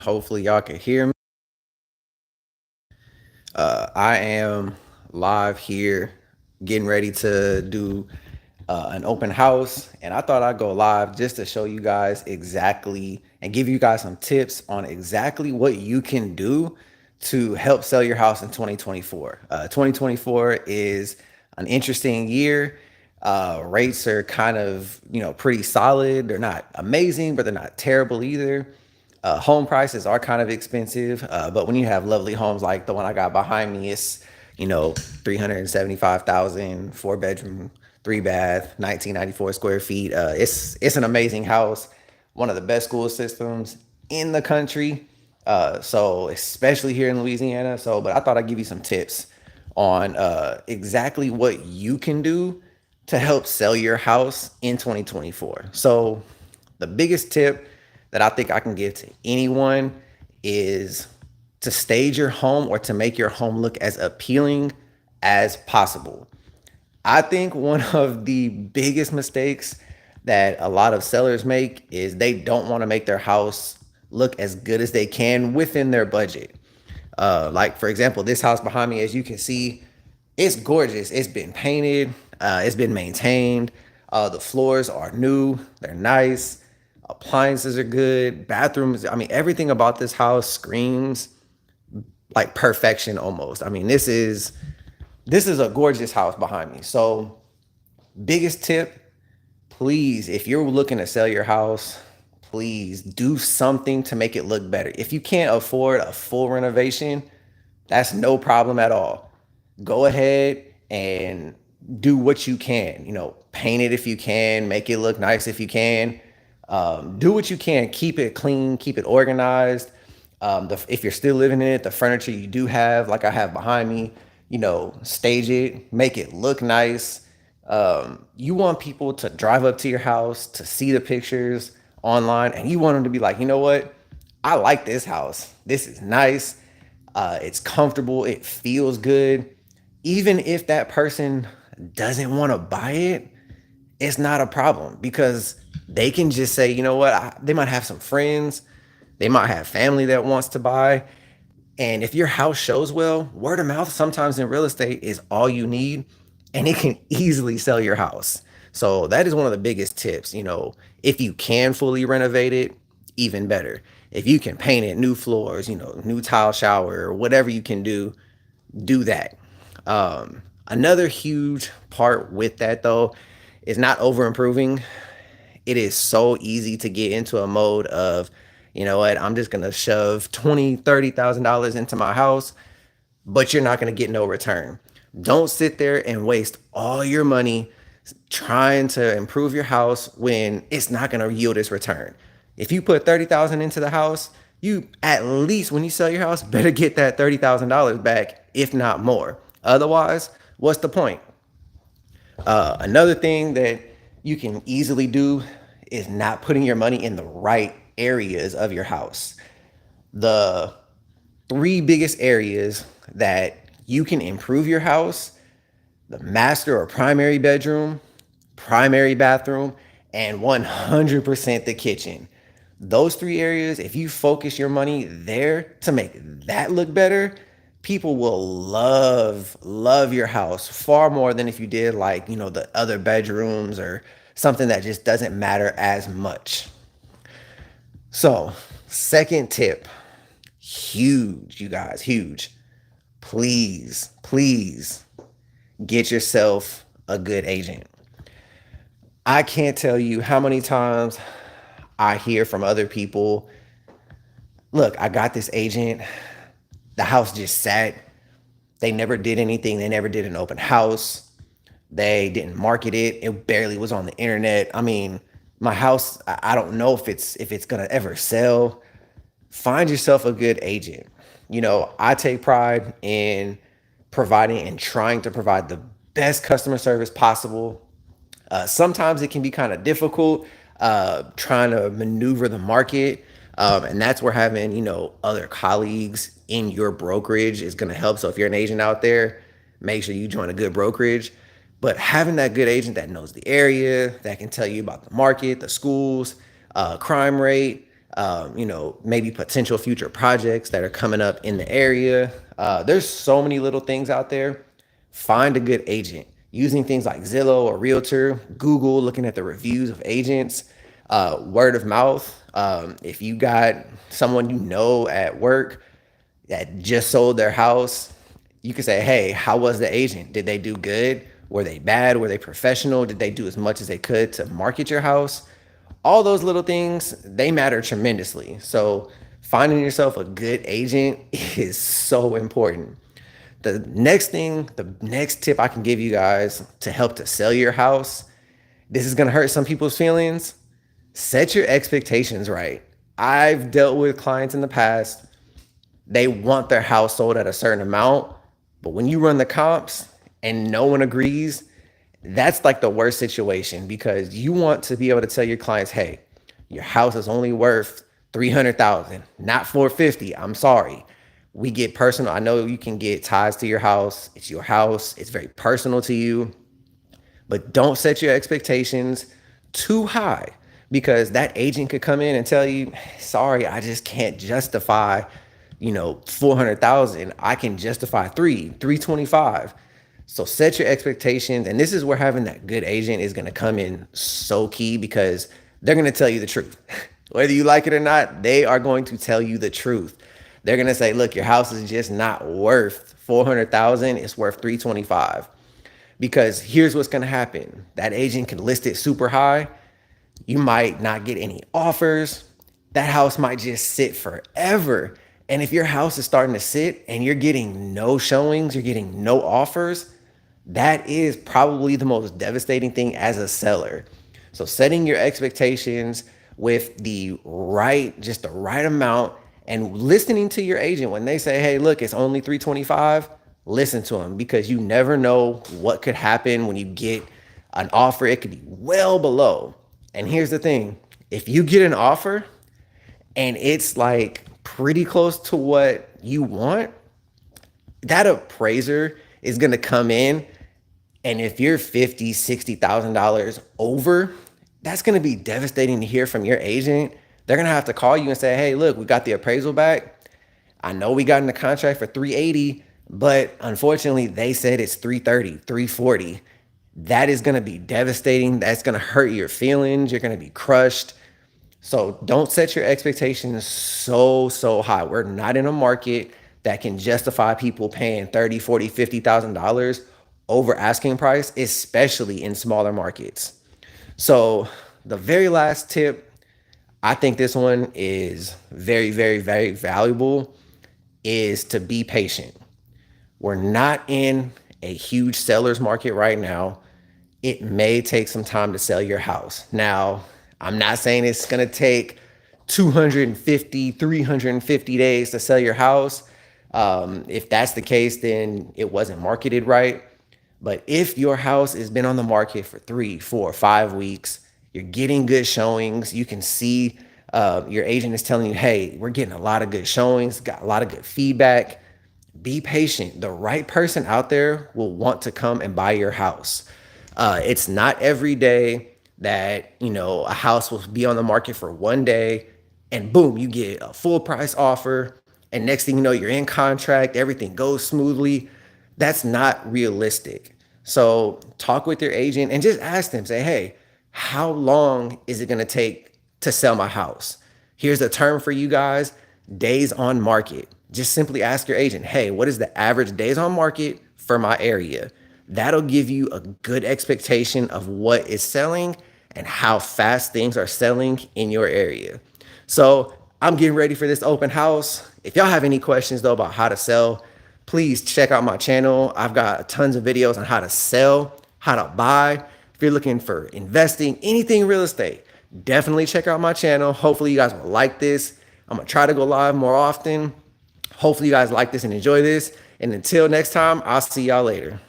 Hopefully, y'all can hear me. I am live here, getting ready to do an open house, and I thought I'd go live just to show you guys exactly and give you guys some tips on exactly what you can do to help sell your house in 2024. 2024 is an interesting year. Rates are kind of, pretty solid. They're not amazing, but they're not terrible either. Home prices are kind of expensive, but when you have lovely homes like the one I got behind me, it's 375,000, 4 bedroom, 3 bath, 1994 square feet. It's an amazing house, one of the best school systems in the country. So especially here in Louisiana. But I thought I'd give you some tips on exactly what you can do to help sell your house in 2024. So the biggest tip that I think I can give to anyone is to stage your home or to make your home look as appealing as possible. I think one of the biggest mistakes that a lot of sellers make is they don't want to make their house look as good as they can within their budget. Like for example, this house behind me, as you can see, it's gorgeous. It's been painted. It's been maintained. The floors are new. They're nice. Appliances are good. Bathrooms. I mean, everything about this house screams like perfection almost. I mean, this is a gorgeous house behind me. So, biggest tip, please, if you're looking to sell your house, please do something to make it look better. If you can't afford a full renovation, that's no problem at all. Go ahead and do what you can. Paint it if you can, make it look nice if you can. Do what you can. Keep it clean, keep it organized. If you're still living in it, the furniture you do have, like I have behind me, stage it, make it look nice. You want people to drive up to your house to see the pictures online, and you want them to be like, you know what? I like this house. This is nice. It's comfortable. It feels good. Even if that person doesn't want to buy it, it's not a problem because they can just say, you know what? They might have some friends, they might have family that wants to buy. And if your house shows well, word of mouth sometimes in real estate is all you need, and it can easily sell your house. So that is one of the biggest tips. If you can fully renovate it, even better. If you can paint it, new floors, new tile shower, whatever you can do that. Another huge part with that though is not over improving. It is so easy to get into a mode of, you know what, I'm just gonna shove 20, $30,000 into my house, but you're not gonna get no return. Don't sit there and waste all your money trying to improve your house when it's not gonna yield its return. If you put 30,000 into the house, you at least when you sell your house better get that $30,000 back, if not more. Otherwise, what's the point? Another thing that you can easily do is not putting your money in the right areas of your house. The three biggest areas that you can improve your house: the master or primary bedroom, primary bathroom, and 100% the kitchen. Those three areas, if you focus your money there to make that look better, people will love your house far more than if you did like, the other bedrooms or something that just doesn't matter as much. So, second tip, huge, you guys, huge. Please get yourself a good agent. I can't tell you how many times I hear from other people, look, I got this agent, the house just sat. They never did anything. They never did an open house. They didn't market it. It barely was on the internet. I mean, my house, I don't know if it's gonna ever sell. Find yourself a good agent. I take pride in providing and trying to provide the best customer service possible. Sometimes it can be kind of difficult trying to maneuver the market. And that's where having, other colleagues in your brokerage is going to help. So if you're an agent out there, make sure you join a good brokerage. But having that good agent that knows the area, that can tell you about the market, the schools, crime rate, maybe potential future projects that are coming up in the area. There's so many little things out there. Find a good agent using things like Zillow or Realtor, Google, looking at the reviews of agents, word of mouth. If you got someone you know at work that just sold their house, you can say, hey, how was the agent? Did they do good? Were they bad? Were they professional? Did they do as much as they could to market your house? All those little things, they matter tremendously. So finding yourself a good agent is so important. The next tip I can give you guys to help to sell your house, this is gonna hurt some people's feelings. Set your expectations right. I've dealt with clients in the past, they want their house sold at a certain amount, but when you run the comps and no one agrees, that's like the worst situation because you want to be able to tell your clients, hey, your house is only worth 300,000, not 450. I'm sorry. We get personal. I know you can get ties to your house. It's your house. It's very personal to you, but don't set your expectations too high because that agent could come in and tell you, sorry, I just can't justify, 400,000. I can justify 325. So set your expectations. And this is where having that good agent is going to come in so key because they're going to tell you the truth. Whether you like it or not, they are going to tell you the truth. They're going to say, look, your house is just not worth 400,000. It's worth 325. Because here's what's going to happen. That agent can list it super high. You might not get any offers. That house might just sit forever. And if your house is starting to sit and you're getting no showings, you're getting no offers, that is probably the most devastating thing as a seller. So setting your expectations with just the right amount and listening to your agent when they say, hey, look, it's only 325, listen to them because you never know what could happen when you get an offer. It could be well below. And here's the thing, if you get an offer and it's like pretty close to what you want, that appraiser is going to come in. And if you're $50,000, $60,000 over, that's going to be devastating to hear from your agent. They're going to have to call you and say, hey, look, we got the appraisal back. I know we got in the contract for 380, but unfortunately they said it's 330, 340. That is going to be devastating. That's going to hurt your feelings. You're going to be crushed. So don't set your expectations so high. We're not in a market that can justify people paying $30,000, $40,000, $50,000 over asking price, especially in smaller markets. So the very last tip, I think this one is very, very, very valuable, is to be patient. We're not in a huge seller's market right now. It may take some time to sell your house. Now, I'm not saying it's going to take 250, 350 days to sell your house. If that's the case, then it wasn't marketed right. But if your house has been on the market for 3, 4, 5 weeks, you're getting good showings, you can see your agent is telling you, hey, we're getting a lot of good showings, got a lot of good feedback. Be patient. The right person out there will want to come and buy your house. It's not every day that, a house will be on the market for one day and boom, you get a full price offer. And next thing you know, you're in contract, everything goes smoothly. That's not realistic. So talk with your agent and just ask them, say, hey, how long is it going to take to sell my house? Here's a term for you guys, days on market. Just simply ask your agent, hey, what is the average days on market for my area? That'll give you a good expectation of what is selling and how fast things are selling in your area. So I'm getting ready for this open house. If y'all have any questions though about how to sell, please check out my channel. I've got tons of videos on how to sell, how to buy. If you're looking for investing, anything real estate, definitely check out my channel. Hopefully you guys will like this. I'm gonna try to go live more often. Hopefully you guys like this and enjoy this. And until next time, I'll see y'all later.